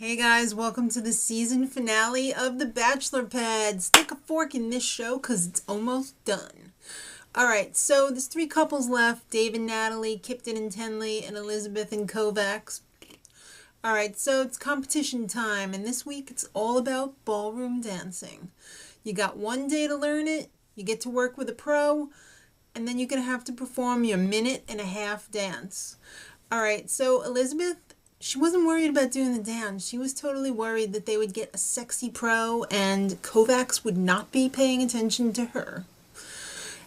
Hey guys, welcome to the season finale of The Bachelor Pad. Stick a fork in this show because it's almost done. Alright, so there's three couples left. Dave and Natalie, Kipton and Tenley, and Elizabeth and Kovacs. Alright, so it's competition time, and this week it's all about ballroom dancing. You got one day to learn it, you get to work with a pro, and then you're going to have to perform your minute-and-a-half dance. Alright, so Elizabeth, she wasn't worried about doing the dance. She was totally worried that they would get a sexy pro and Kovacs would not be paying attention to her.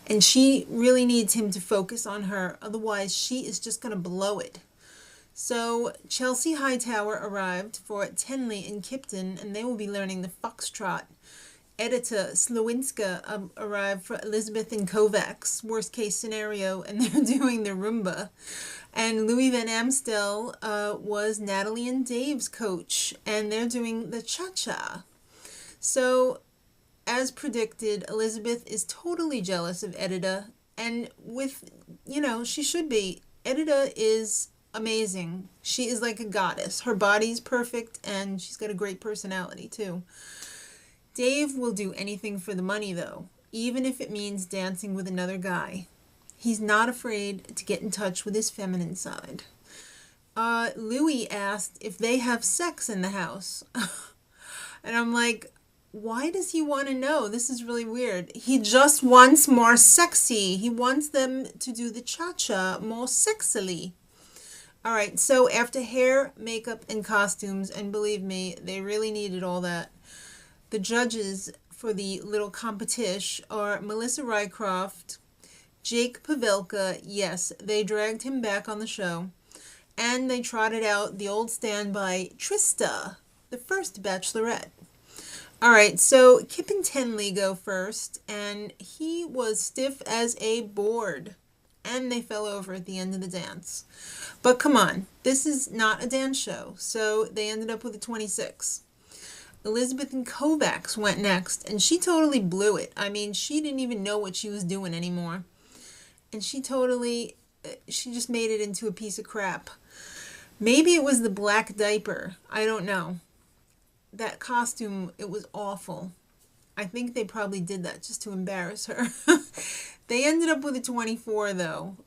And she really needs him to focus on her, otherwise she is just going to blow it. So Chelsea Hightower arrived for Tenley and Kipton, and they will be learning the foxtrot. Edita Slowinska arrived for Elizabeth and Kovacs, worst case scenario, and they're doing the Roomba. And Louis Van Amstel was Natalie and Dave's coach, and they're doing the cha-cha. So, as predicted, Elizabeth is totally jealous of Edita, and she should be. Edita is amazing. She is like a goddess. Her body's perfect, and she's got a great personality, too. Dave will do anything for the money, though, even if it means dancing with another guy. He's not afraid to get in touch with his feminine side. Louis asked if they have sex in the house. And I'm like, why does he want to know? This is really weird. He just wants more sexy. He wants them to do the cha-cha more sexily. All right, so after hair, makeup, and costumes, and believe me, they really needed all that, the judges for the little competition are Melissa Rycroft, Jake Pavelka. Yes, they dragged him back on the show, and they trotted out the old standby Trista, the first bachelorette. Alright, so Kip and Tenley go first, and he was stiff as a board, and they fell over at the end of the dance. But come on, this is not a dance show, so they ended up with a 26. Elizabeth and Kovacs went next, and she totally blew it. I mean, she didn't even know what she was doing anymore. And she just made it into a piece of crap. Maybe it was the black diaper. I don't know. That costume, it was awful. I think they probably did that just to embarrass her. They ended up with a 24, though.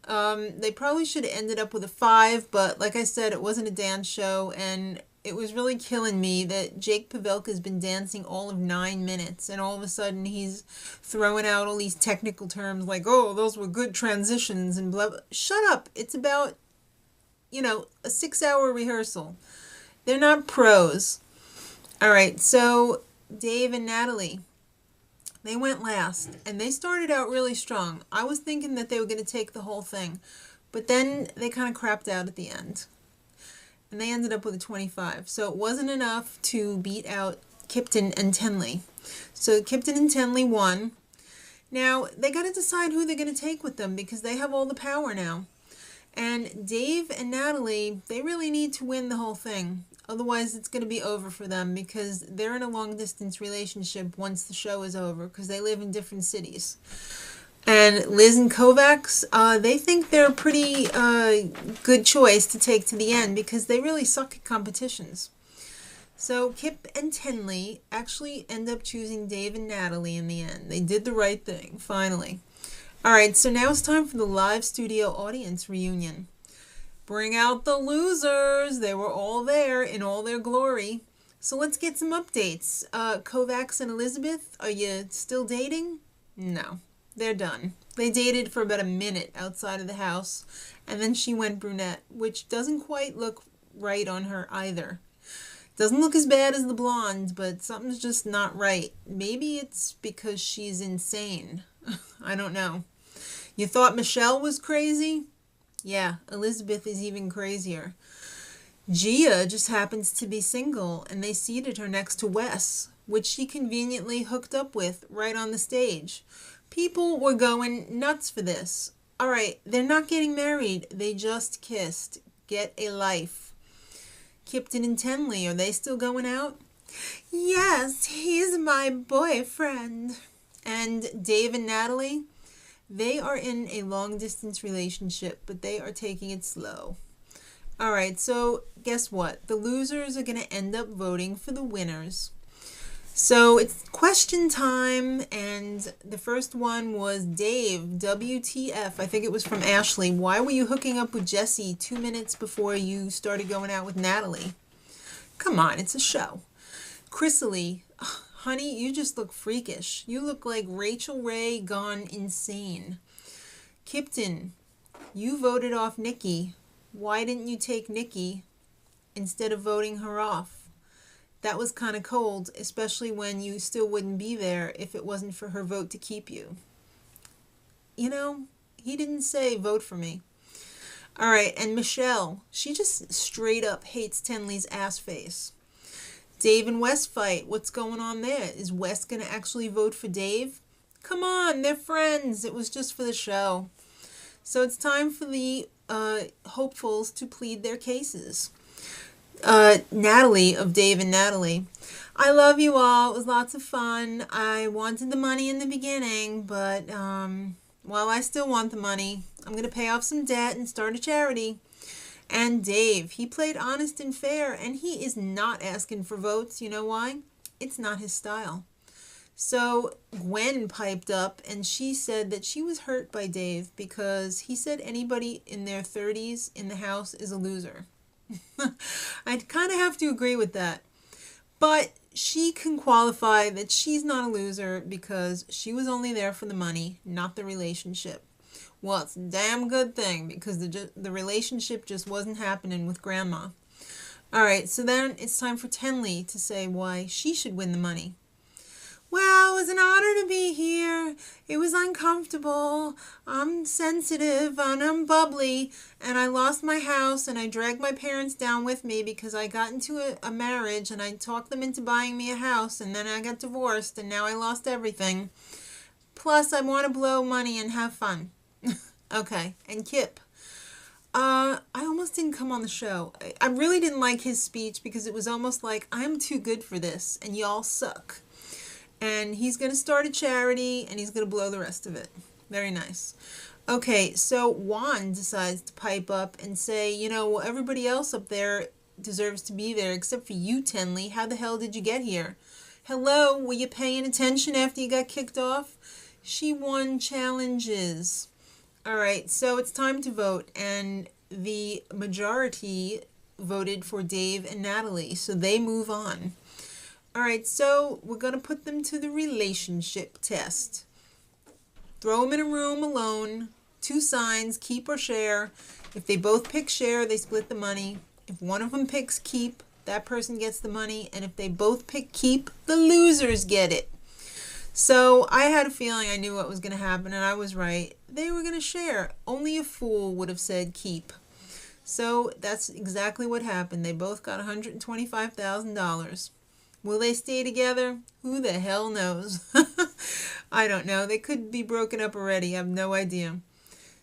They probably should have ended up with a 5, but like I said, it wasn't a dance show, and it was really killing me that Jake Pavelka's been dancing all of 9 minutes, and all of a sudden he's throwing out all these technical terms like, oh, those were good transitions and blah, blah. Shut up. It's about, a 6-hour rehearsal. They're not pros. All right, so Dave and Natalie, they went last, and they started out really strong. I was thinking that they were going to take the whole thing, but then they kind of crapped out at the end. And they ended up with a 25. So it wasn't enough to beat out Kipton and Tenley. So Kipton and Tenley won. Now, they got to decide who they're going to take with them because they have all the power now. And Dave and Natalie, they really need to win the whole thing. Otherwise, it's going to be over for them because they're in a long-distance relationship once the show is over because they live in different cities. And Liz and Kovacs, they think they're a pretty good choice to take to the end because they really suck at competitions. So Kip and Tenley actually end up choosing Dave and Natalie in the end. They did the right thing, finally. All right, so now it's time for the live studio audience reunion. Bring out the losers. They were all there in all their glory. So let's get some updates. Kovacs and Elizabeth, are you still dating? No. They're done. They dated for about a minute outside of the house, and then she went brunette, which doesn't quite look right on her either. Doesn't look as bad as the blonde, but something's just not right. Maybe it's because she's insane. I don't know. You thought Michelle was crazy? Yeah, Elizabeth is even crazier. Gia just happens to be single, and they seated her next to Wes, which she conveniently hooked up with right on the stage. People were going nuts for this. All right, they're not getting married. They just kissed. Get a life. Kipton and Tenley, are they still going out? Yes, he's my boyfriend. And Dave and Natalie, they are in a long-distance relationship, but they are taking it slow. All right, so guess what? The losers are going to end up voting for the winners. So it's question time, and the first one was Dave, WTF. I think it was from Ashley. Why were you hooking up with Jesse 2 minutes before you started going out with Natalie? Come on, it's a show. Chrysalie, honey, you just look freakish. You look like Rachel Ray gone insane. Kipton, you voted off Nikki. Why didn't you take Nikki instead of voting her off? That was kind of cold, especially when you still wouldn't be there if it wasn't for her vote to keep you. You know, he didn't say vote for me. All right, and Michelle, she just straight up hates Tenley's ass face. Dave and Wes fight. What's going on there? Is Wes going to actually vote for Dave? Come on, they're friends. It was just for the show. So it's time for the hopefuls to plead their cases. Natalie of Dave and Natalie. I love you all. It was lots of fun. I wanted the money in the beginning, but well, I still want the money. I'm going to pay off some debt and start a charity. And Dave, he played honest and fair, and he is not asking for votes. You know why? It's not his style. So Gwen piped up, and she said that she was hurt by Dave because he said anybody in their 30s in the house is a loser. I'd kind of have to agree with that. But she can qualify that she's not a loser because she was only there for the money, not the relationship. Well, it's a damn good thing because the relationship just wasn't happening with Grandma. All right, so then it's time for Tenley to say why she should win the money. Well, it was an honor to be here. It was uncomfortable. I'm sensitive and I'm bubbly. And I lost my house and I dragged my parents down with me because I got into a marriage and I talked them into buying me a house. And then I got divorced and now I lost everything. Plus, I want to blow money and have fun. Okay, and Kip. I almost didn't come on the show. I really didn't like his speech because it was almost like, I'm too good for this and y'all suck. And he's going to start a charity, and he's going to blow the rest of it. Very nice. Okay, so Juan decides to pipe up and say, you know, well, everybody else up there deserves to be there except for you, Tenley. How the hell did you get here? Hello, were you paying attention after you got kicked off? She won challenges. All right, so it's time to vote, and the majority voted for Dave and Natalie, so they move on. All right, so we're going to put them to the relationship test. Throw them in a room alone, 2 signs, keep or share. If they both pick share, they split the money. If one of them picks keep, that person gets the money. And if they both pick keep, the losers get it. So I had a feeling I knew what was going to happen, and I was right. They were going to share. Only a fool would have said keep. So that's exactly what happened. They both got $125,000. Will they stay together? Who the hell knows? I don't know. They could be broken up already. I have no idea.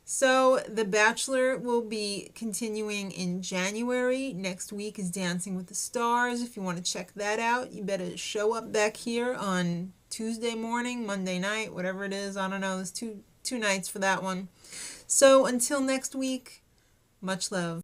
So The Bachelor will be continuing in January. Next week is Dancing with the Stars. If you want to check that out, you better show up back here on Tuesday morning, Monday night, whatever it is. I don't know. There's two nights for that one. So until next week, much love.